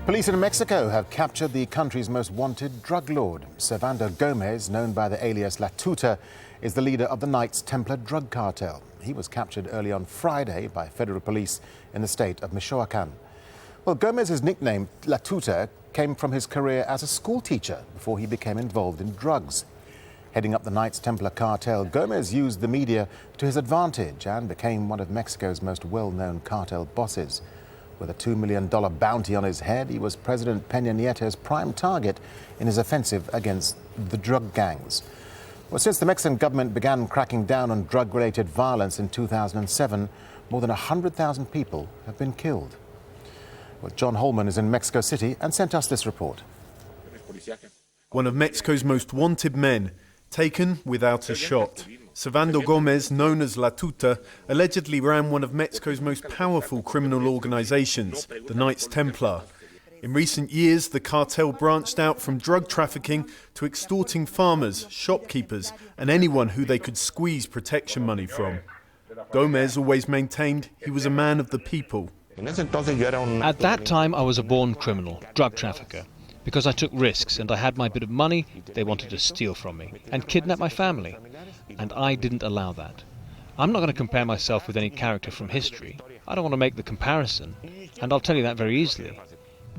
Police in Mexico have captured the country's most wanted drug lord. Servando Gomez, known by the alias La Tuta, is the leader of the Knights Templar drug cartel. He was captured early on Friday by federal police in the state of Michoacan. Well, Gomez's nickname, La Tuta, came from his career as a schoolteacher before he became involved in drugs. Heading up the Knights Templar cartel, Gomez used the media to his advantage and became one of Mexico's most well-known cartel bosses. With a $2 million bounty on his head, he was President Peña Nieto's prime target in his offensive against the drug gangs. Well, since the Mexican government began cracking down on drug-related violence in 2007, more than 100,000 people have been killed. Well, John Holman is in Mexico City and sent us this report. One of Mexico's most wanted men, taken without a shot. Servando Gomez, known as La Tuta, allegedly ran one of Mexico's most powerful criminal organizations, the Knights Templar. In recent years, the cartel branched out from drug trafficking to extorting farmers, shopkeepers, and anyone who they could squeeze protection money from. Gomez always maintained he was a man of the people. At that time, I was a born criminal, drug trafficker. Because I took risks and I had my bit of money, they wanted to steal from me and kidnap my family. And I didn't allow that. I'm not going to compare myself with any character from history. I don't want to make the comparison, and I'll tell you that very easily.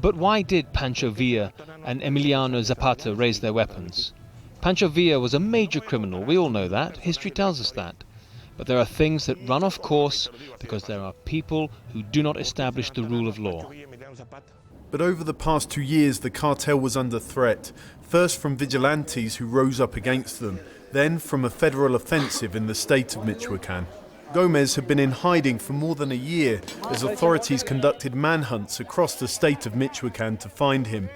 But why did Pancho Villa and Emiliano Zapata raise their weapons? Pancho Villa was a major criminal, we all know that, history tells us that. But there are things that run off course because there are people who do not establish the rule of law. But over the past 2 years, the cartel was under threat, first from vigilantes who rose up against them, then from a federal offensive in the state of Michoacan. Gomez had been in hiding for more than a year as authorities conducted manhunts across the state of Michoacan to find him.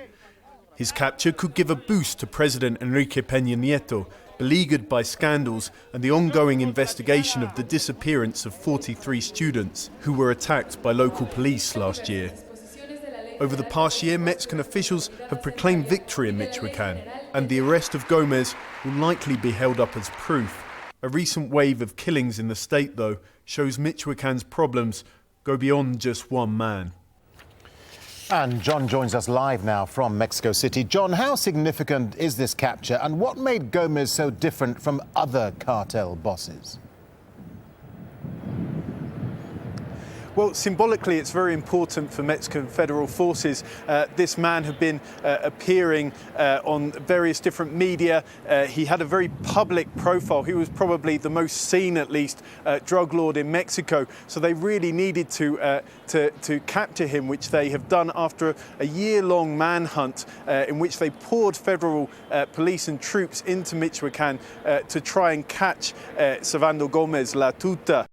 His capture could give a boost to President Enrique Peña Nieto, beleaguered by scandals and the ongoing investigation of the disappearance of 43 students who were attacked by local police last year. Over the past year, Mexican officials have proclaimed victory in Michoacan, and the arrest of Gomez will likely be held up as proof. A recent wave of killings in the state, though, shows Michoacan's problems go beyond just one man. And John joins us live now from Mexico City. John, how significant is this capture, and what made Gomez so different from other cartel bosses? Well, symbolically, it's very important for Mexican federal forces. This man had been appearing on various different media. He had a very public profile. He was probably the most seen, at least, drug lord in Mexico. So they really needed to capture him, which they have done after a year-long manhunt in which they poured federal police and troops into Michoacan to try and catch Servando Gomez, La Tuta.